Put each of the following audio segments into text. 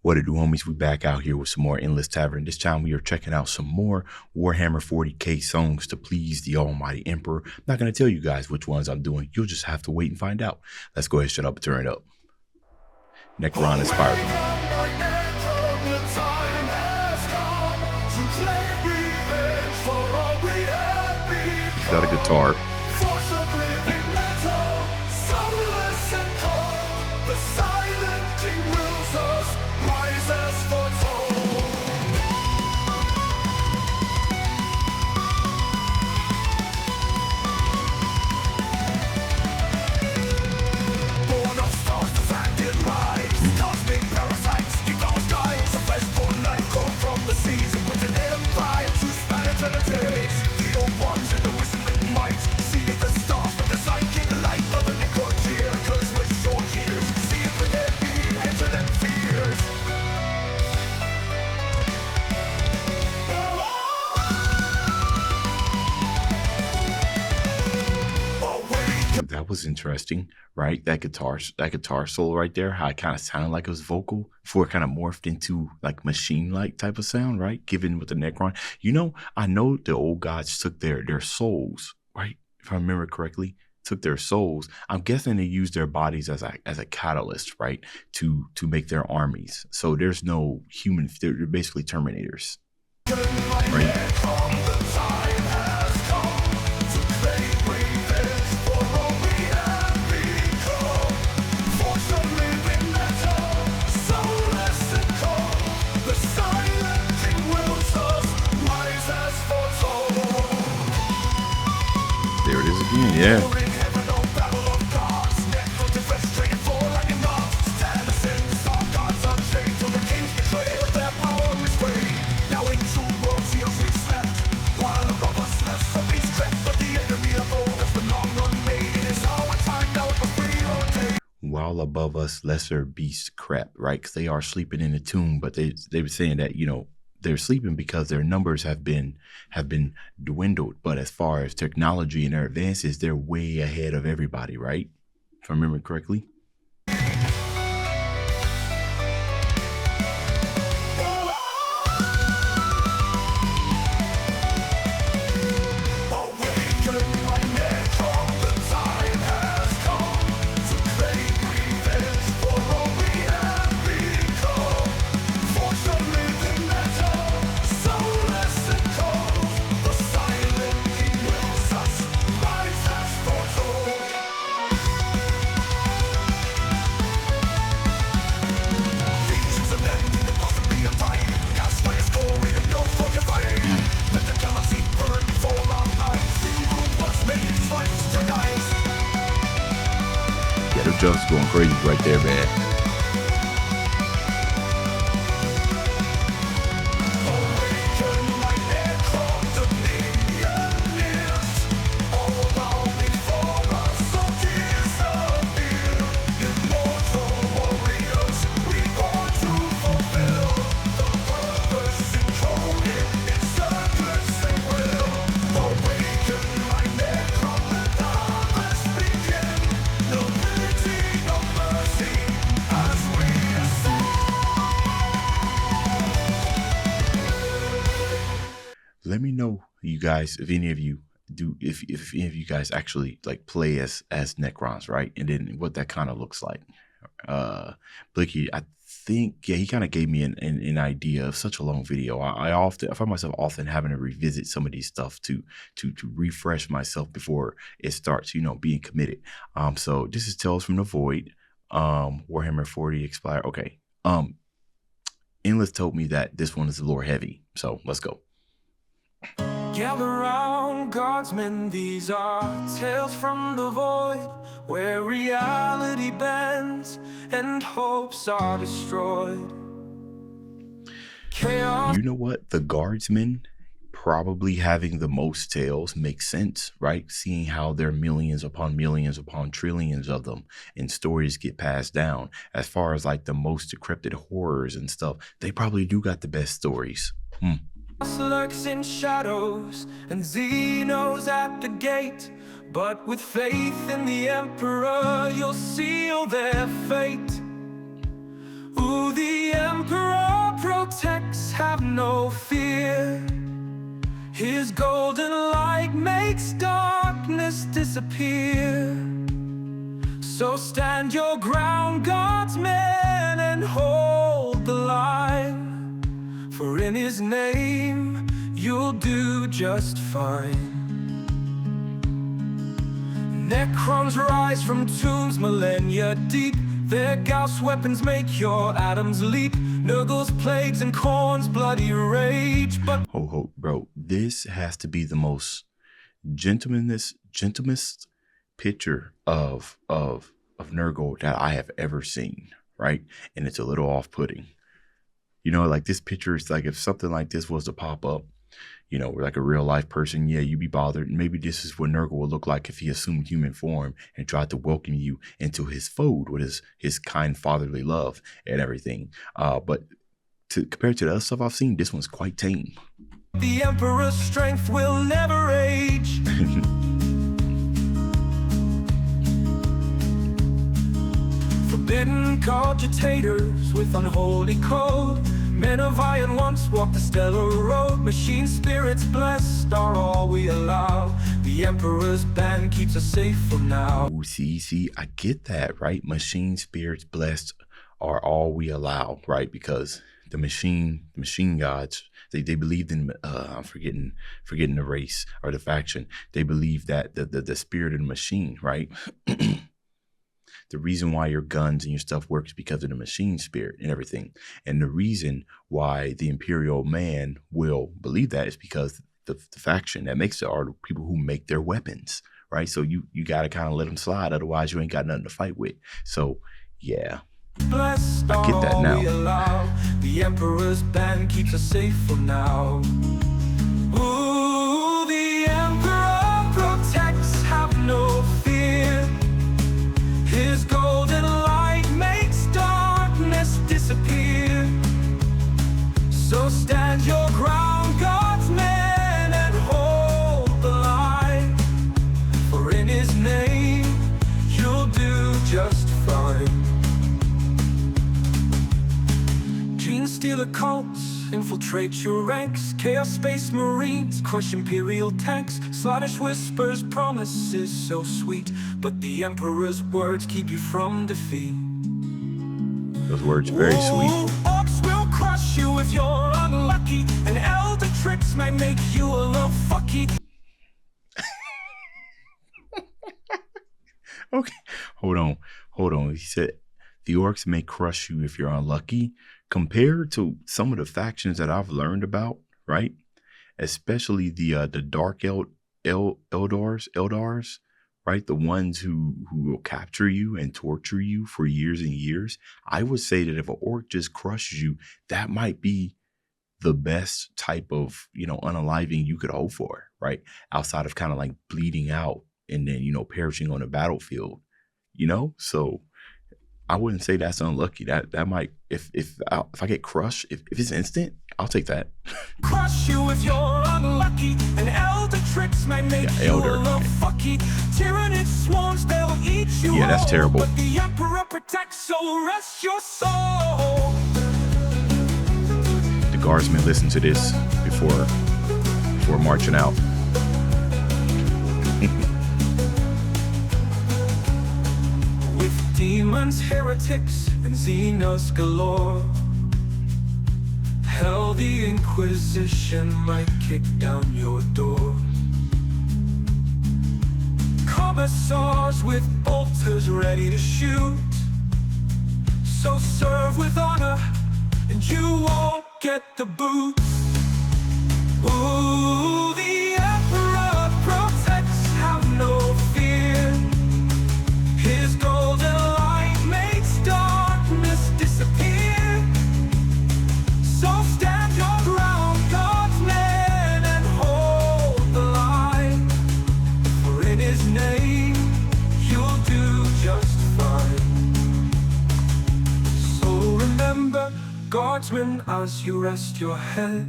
What it do, homies? We back out here with some more Endless Tavern. This time we are checking out some more Warhammer 40K songs to please the almighty emperor. I'm not going to tell you guys which ones I'm doing. You'll just have to wait and find out. Let's go ahead, shut up and turn it up. Necron inspired me. Got a guitar. That was interesting, right? That guitar solo right there, how it kind of sounded like it was vocal before it kind of morphed into like machine-like type of sound, right? Given with the Necron, you know, I know the old gods took their souls, right? If I remember correctly, took their souls. I'm guessing they used their bodies as a catalyst, right? To make their armies. So there's no human. They're basically Terminators, right? There it is again, yeah. While above us, lesser beasts crept, right? Because they are sleeping in the tomb, but they were saying that, you know, they're sleeping because their numbers have been dwindled. But as far as technology and their advances, they're way ahead of everybody, right? If I remember correctly. Yeah, the jumps going crazy right there, man. Let me know, you guys, if any of you do, if any of you guys actually like play as Necrons, right? And then what that kind of looks like. Blicky, I think, yeah, he kind of gave me an idea of such a long video. I find myself often having to revisit some of these stuff to refresh myself before it starts, you know, being committed. So this is Tales from the Void, Warhammer 40 Expire. Okay. Endless told me that this one is lore heavy, so let's go. Gather round, guardsmen, these are tales from the void, where reality bends and hopes are destroyed. Chaos. You know what? The guardsmen probably having the most tales makes sense, right? Seeing how there are millions upon trillions of them and stories get passed down. As far as like the most decrepit horrors and stuff, they probably do got the best stories. Lurks in shadows and Xenos at the gate, but with faith in the Emperor you'll seal their fate. Ooh, the Emperor So stand your ground, God's men, and hold the line. For in his name, you'll do just fine. Necrons rise from tombs millennia deep. Their Gauss weapons make your atoms leap. Nurgle's plagues and Khorne's bloody rage. But ho, bro, this has to be the most gentlest picture of Nurgle that I have ever seen, right? And it's a little off-putting. You know, like this picture is like if something like this was to pop up, you know, like a real life person, yeah, you'd be bothered. Maybe this is what Nurgle would look like if he assumed human form and tried to welcome you into his fold with his kind fatherly love and everything. But compared to the other stuff I've seen, this one's quite tame. The Emperor's strength will never age. Forbidden cogitators with unholy code. Men of iron once walked the stellar road. Machine spirits blessed are all we allow. The Emperor's band keeps us safe from now. Ooh, see, I get that, right? Machine spirits blessed are all we allow, right? Because the machine gods, they believed in I'm forgetting the race or the faction. They believe that the spirit of the machine, right? The reason why your guns and your stuff works because of the machine spirit and everything. And the reason why the Imperial man will believe that is because the faction that makes it are the people who make their weapons, right? So you got to kind of let them slide. Otherwise, you ain't got nothing to fight with. So, yeah. Blessed I get that now. The Emperor's band keeps us safe from now. Ooh, the Emperor protects, have no fear. His golden light makes darkness disappear. So stand your ground, God's men, and hold the line. For in his name, you'll do just fine. Gene stealer cults infiltrate your ranks. Chaos space marines crush imperial tanks. Sluggish whispers, promises so sweet, but the Emperor's words keep you from defeat. Those words very sweet. Orcs will crush you if you're unlucky, and elder tricks may make you a little fucky. Okay, hold on. He said the orcs may crush you if you're unlucky. Compared to some of the factions that I've learned about, right? Especially the dark Eldars, right? The ones who will capture you and torture you for years and years. I would say that if an orc just crushes you, that might be the best type of, you know, unaliving you could hope for, right? Outside of kind of like bleeding out and then, you know, perishing on the battlefield, you know? So I wouldn't say that's unlucky. That might, if I get crushed, if it's instant, I'll take that. Crush you if you're unlucky, and elder tricks may make you a little fucky. Tyranid swarms, they'll eat you. Yeah, that's terrible. But the Emperor protects, so rest your soul. The guardsmen listen to this before marching out. Demons, heretics, and Xenos galore. Hell, the Inquisition might kick down your door. Commissars with bolters ready to shoot. So serve with honor, and you won't get the boot. Ooh, the Emperor protects, have no fear. His golden light makes darkness disappear. So stand your ground, God's men, and hold the line. For in his name, you'll do just fine. So remember, guardsmen, as you rest your head,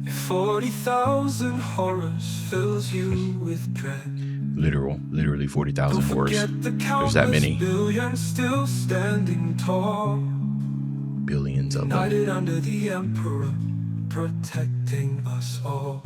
if 40,000 horrors fills you with dread, literally 40,000 horrors. There's that many. Billions still standing tall. Billions of them. United under the Emperor, protecting us all.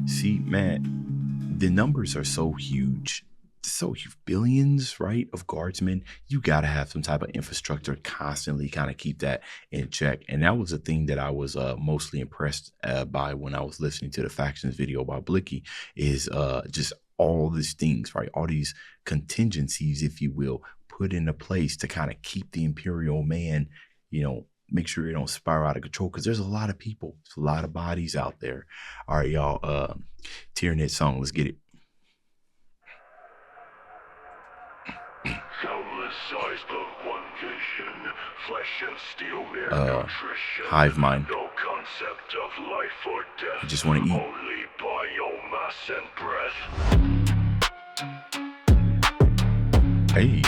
See, man, the numbers are so huge. so billions, right, of guardsmen. You got to have some type of infrastructure constantly kind of keep that in check. And that was the thing that I was mostly impressed by when I was listening to the factions video by Blicky, is just all these things, right? All these contingencies, if you will, put into place to kind of keep the Imperial man, you know, make sure it don't spiral out of control, because there's a lot of people, there's a lot of bodies out there. All right, y'all, Tyranid song, let's get it. Countless size but one vision, flesh and steel, mere nutrition. Hive mind. No concept of life or death. You just want to eat. Only biomass and breath. Hey,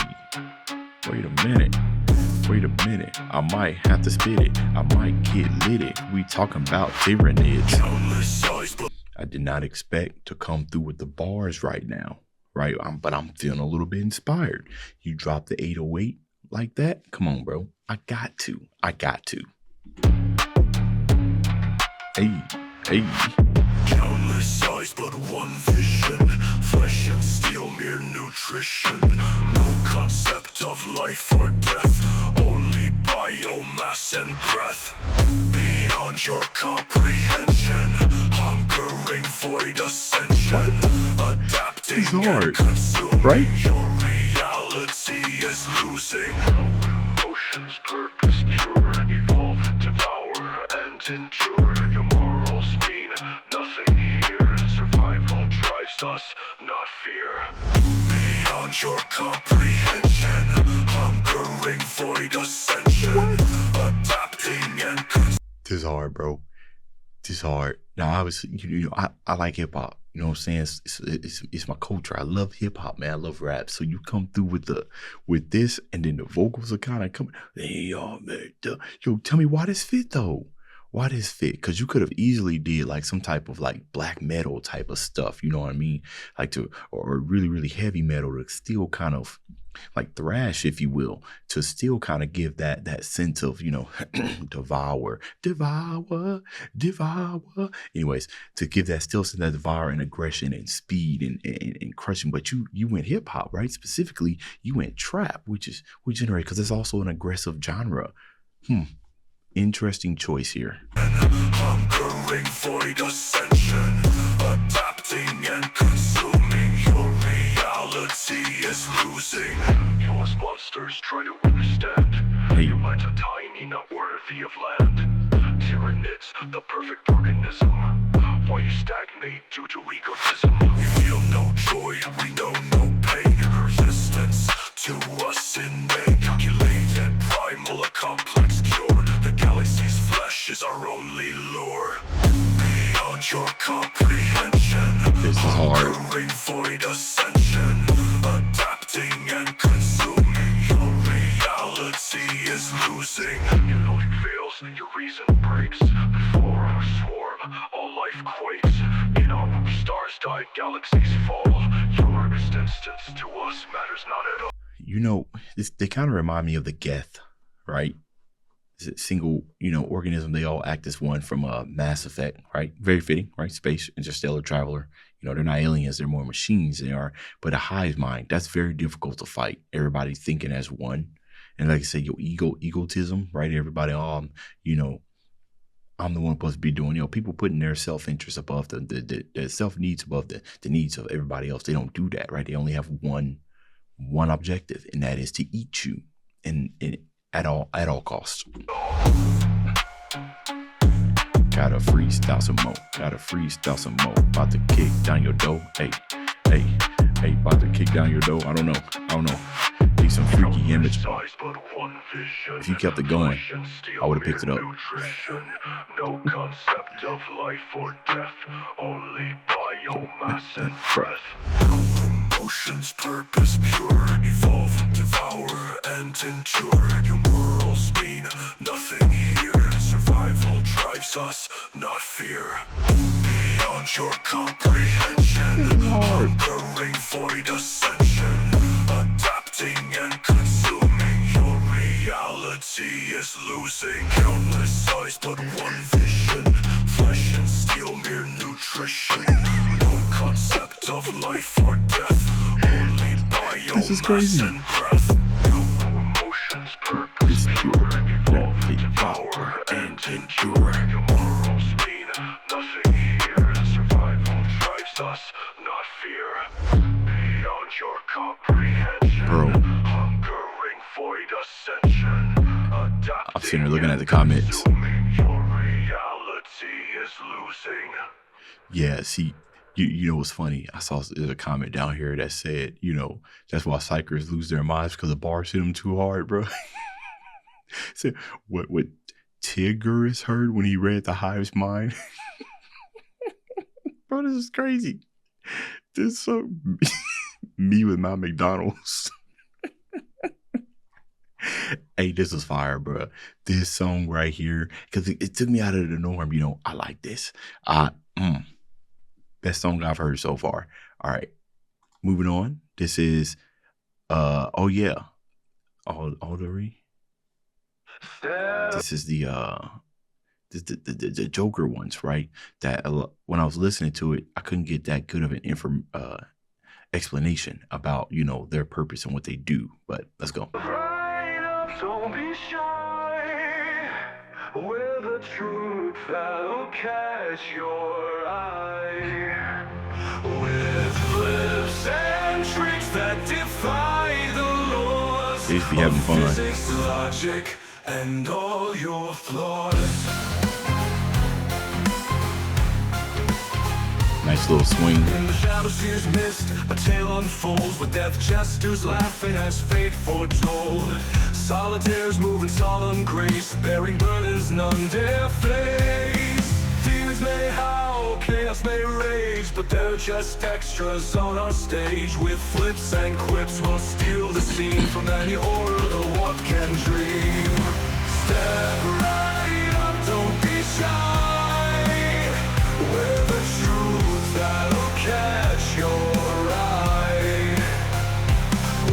wait a minute. Wait a minute, I might have to spit it. I might get litty. We talking about Tyranids. I did not expect to come through with the bars right now, right? But I'm feeling a little bit inspired. You drop the 808 like that? Come on, bro. I got to. Hey, hey. Countless size, but one vision. Flesh and steel, mere nutrition. No concept of life or death. Only biomass and breath. Beyond your comprehension. Hungering void ascension. Adapting and consuming. Right? Your reality is losing. Ocean's purpose pure. Evolve, devour, and endure. Your morals mean nothing here. Survival drives us, not fear. Beyond your comprehension. Hungering void ascension. Adapting and consuming. This is hard, bro. This is hard. Now, obviously, you know, I like hip hop. You know what I'm saying? It's my culture. I love hip hop, man. I love rap. So you come through with this, and then the vocals are kind of coming. Hey, y'all, man. Yo, tell me why this fit though. Why this fit? Because you could have easily did like some type of like black metal type of stuff. You know what I mean? Like or really, really heavy metal to still kind of like thrash, if you will, to still kind of give that sense of, you know, devour. Anyways, to give that still sense of devour and aggression and speed and crushing. But you went hip hop, right? Specifically, you went trap, which generated, because it's also an aggressive genre. Interesting choice here. Hungering void ascension, adapting and consuming. Your reality is losing. You as monsters try to understand. Hey. Your minds are tiny, not worthy of land. Tyranids, the perfect organism. Why you stagnate due to egotism? We feel no joy, we know no pain. Resistance to us innate. Calculated, primal, a complex cure. The galaxy's flesh is our only lure. Beyond your comprehension. This is hard. Hungering void ascension. Adapting and consuming. Your reality is losing. Your logic fails, your reason breaks. Before our swarm, all life quakes. You know, stars die, galaxies fall. Your existence to us matters not at all. You know, they kind of remind me of the Geth, right? Single, you know, organism. They all act as one from Mass Effect, right? Very fitting, right? Space, interstellar traveler. You know, they're not aliens, they're more machines. They are, but a hive mind, that's very difficult to fight. Everybody's thinking as one. And like I said, your egotism, right? Everybody, you know, I'm the one supposed to be doing, you know, people putting their self-interest above the self-needs above the needs of everybody else. They don't do that, right? They only have one objective, and that is to eat you, and at all costs. Gotta freestyle some more. About to kick down your door. Hey, about to kick down your door. I don't know. Need some freaky image. If you kept it going, I would have picked it up. No concept of life or death, only biomass and breath. Ocean's purpose pure, evolve, devour, and endure. Your morals mean nothing here. Survival drives us, not fear. Beyond your comprehension, hungering void ascension, adapting and consuming. Your reality is losing. Countless size, but one vision. Flesh and steel, mere nutrition. No concept of life or death, only This is crazy. It's pure, perfect power and endure. Your moral spleen, nothing here. Survival drives us, not fear. Beyond your comprehension, Bro, hungering void ascension. I'm sitting here looking at the comments. Your reality is losing. Yeah, see, you know what's funny? I saw there's a comment down here that said, you know, that's why psychers lose their minds because the bars hit them too hard, bro. So what Tigris heard when he read the Hive's mind? Bro, this is crazy. This is so me with my McDonald's. Hey, this was fire, bro. This song right here, because it took me out of the norm. You know, I like this. Best song I've heard so far. All right, moving on. This is, oh yeah, Aldery. This is the Joker ones, right? That when I was listening to it, I couldn't get that good of an explanation about, you know, their purpose and what they do. But let's go. Don't be shy with the truth that'll catch your eye. With flips and tricks that defy the laws They used to be having fun. Physics, logic, and all your flaws. Nice little swing. In the shadows here's mist, a tale unfolds with death jesters laughing as fate foretold. Solitaires moving solemn grace, bearing burdens none dare face. Demons may howl, chaos may rage, but they're just extras on our stage. With flips and quips we'll steal the scene from any horror the what can dream. Step right up, don't be shy. We're the truth that'll catch your eye.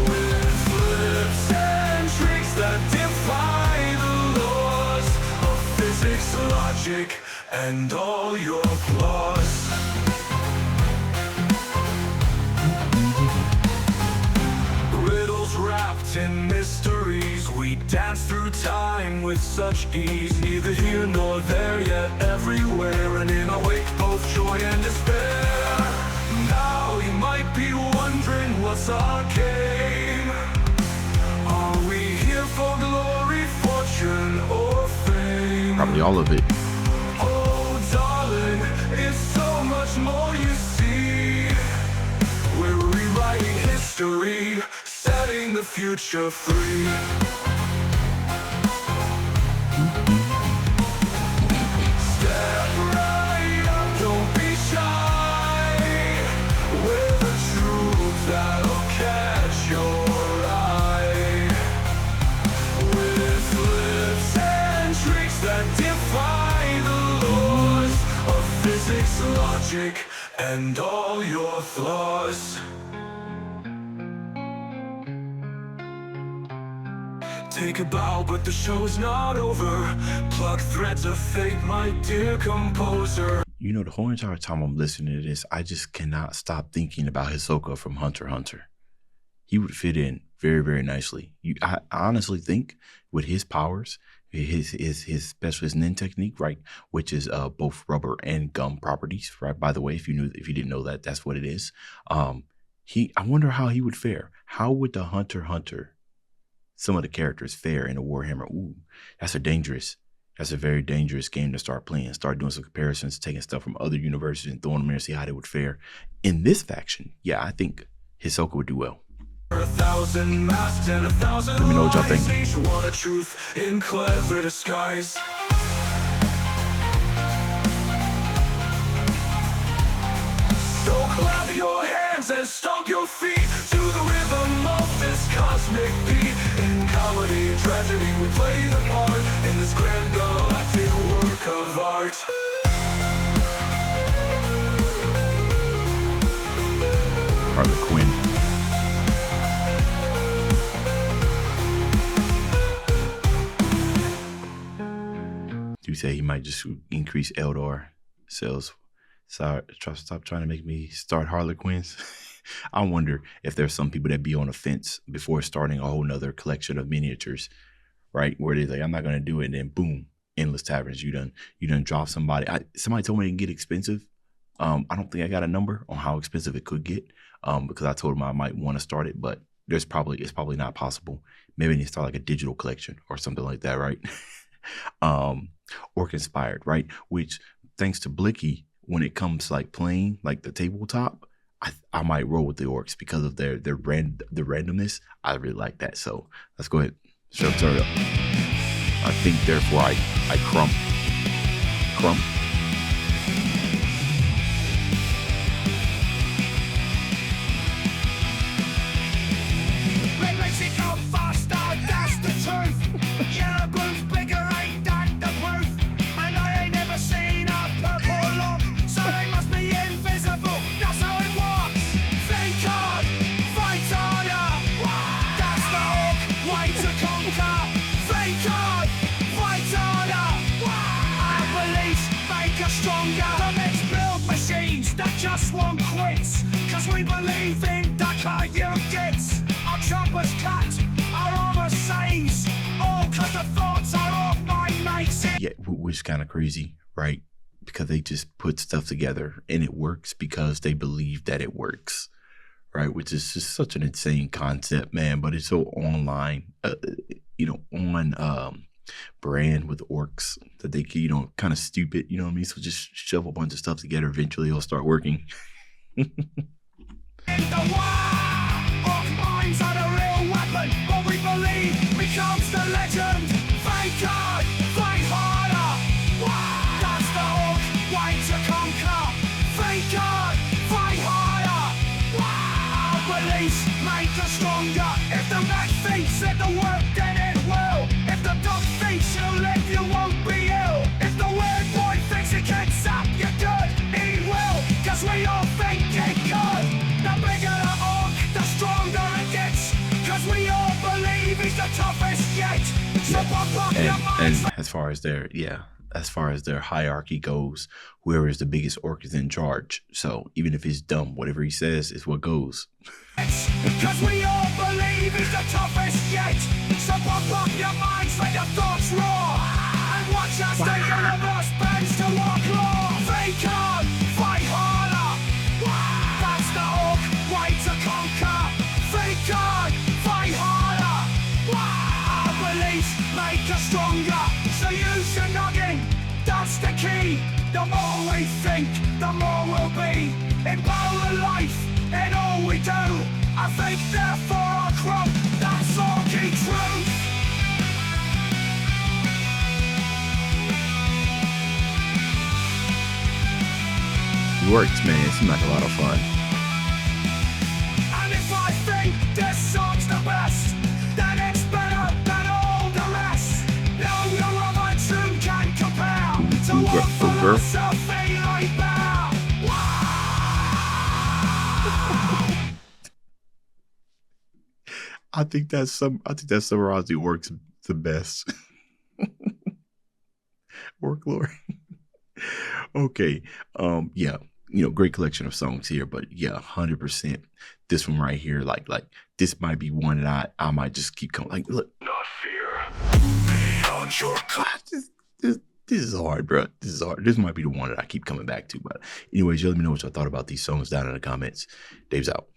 With flips and tricks that defy the laws of physics, logic, and all your flaws. Riddles wrapped in mysteries, we dance through time with such ease. Neither here nor there, yet everywhere, and in our wake both joy and despair. Now you might be wondering what's our game. Are we here for glory, fortune, or fame? Probably all of it. Oh darling, it's so much more you see. We're rewriting history, setting the future free. Step right up, don't be shy. We're the truth that'll catch your eye. With flips and tricks that defy the laws of physics, logic, and all your flaws. Take a bow, but the show's not over. Pluck threads of fate, my dear composer. You know, the whole entire time I'm listening to this, I just cannot stop thinking about Hisoka from Hunter x Hunter. He would fit in very, very nicely. I honestly think with his powers, his special his nin technique, right, which is both rubber and gum properties, right? By the way, if you didn't know that, that's what it is. I wonder how he would fare. How would the Hunter x Hunter, some of the characters, fare in a Warhammer? Ooh, that's a very dangerous game to start playing. Start doing some comparisons, taking stuff from other universes and throwing them in and see how they would fare. In this faction, yeah, I think Hisoka would do well. 1,000 masks and 1,000 Let me know what y'all think. lies, each one a truth in clever disguise. So clap your hands and stomp your feet to the rhythm of this cosmic beat. In comedy, tragedy, we play the part in this grand galactic work of art. Harlequin. You say he might just increase Eldar sales. Sorry, stop trying to make me start Harlequins. I wonder if there's some people that be on the fence before starting a whole nother collection of miniatures, right? Where they're like, I'm not gonna do it, and then boom, endless taverns. You done drop somebody. Somebody told me it can get expensive. I don't think I got a number on how expensive it could get. Because I told them I might want to start it, but it's probably not possible. Maybe I need to start like a digital collection or something like that, right? Orc inspired, right? Which thanks to Blicky, when it comes to like playing like the tabletop, I might roll with the orcs because of the randomness. I really like that. So let's go ahead. Start it up. I think therefore I crump. Just won't quit, cause we believe in the kind you get. Our choppers cut, our armor saves, all cause the thoughts are of my mates. Yeah, which is kind of crazy, right? Because they just put stuff together and it works because they believe that it works, right? Which is just such an insane concept, man. But it's so online, on brand with orcs that they can, kind of stupid, you know what I mean? So just shove a bunch of stuff together. Eventually it'll start working. In the war, orc minds are the real weapon. What we believe becomes the legend. Fight hard, fight harder. That's the orc way to conquer. Fight hard, fight harder. Our beliefs make us stronger. If the man thinks that the work, then it will. If the dog thinks you'll live, you won't be ill. If the weird boy thinks he can zap you good, he will, cause we all think it could. The bigger the orc, the stronger it gets, cause we all believe he's the toughest yet. So pop up your minds. And as far as their hierarchy goes, whoever is the biggest orc is in charge. So even if he's dumb, whatever he says is what goes. Cause we all believe he's the toughest yet. So pop up your minds, let your thoughts roar, and watch us take the reverse bends to our claw. Think hard, fight harder. That's the orc way to conquer. Think hard, fight harder. Our beliefs make us stronger. So use your noggin, that's the key. The more we think, the more we'll be. Empower life in all we do. I think therefore our crop, that's orky truth. It works, man. It seems like a lot of fun. And if I think this song's the best, then it's better than all the rest. No other tune can compare to what philosophy I bear. I think that summarizes the orcs the best. Orc lore. Okay. Yeah. Great collection of songs here, but yeah, 100%. This one right here, like this might be one that I might just keep coming. Like, look, Not fear. Beyond your this is hard, bro. This is hard. This might be the one that I keep coming back to. But anyways, you let me know what y'all thought about these songs down in the comments. Dave's out.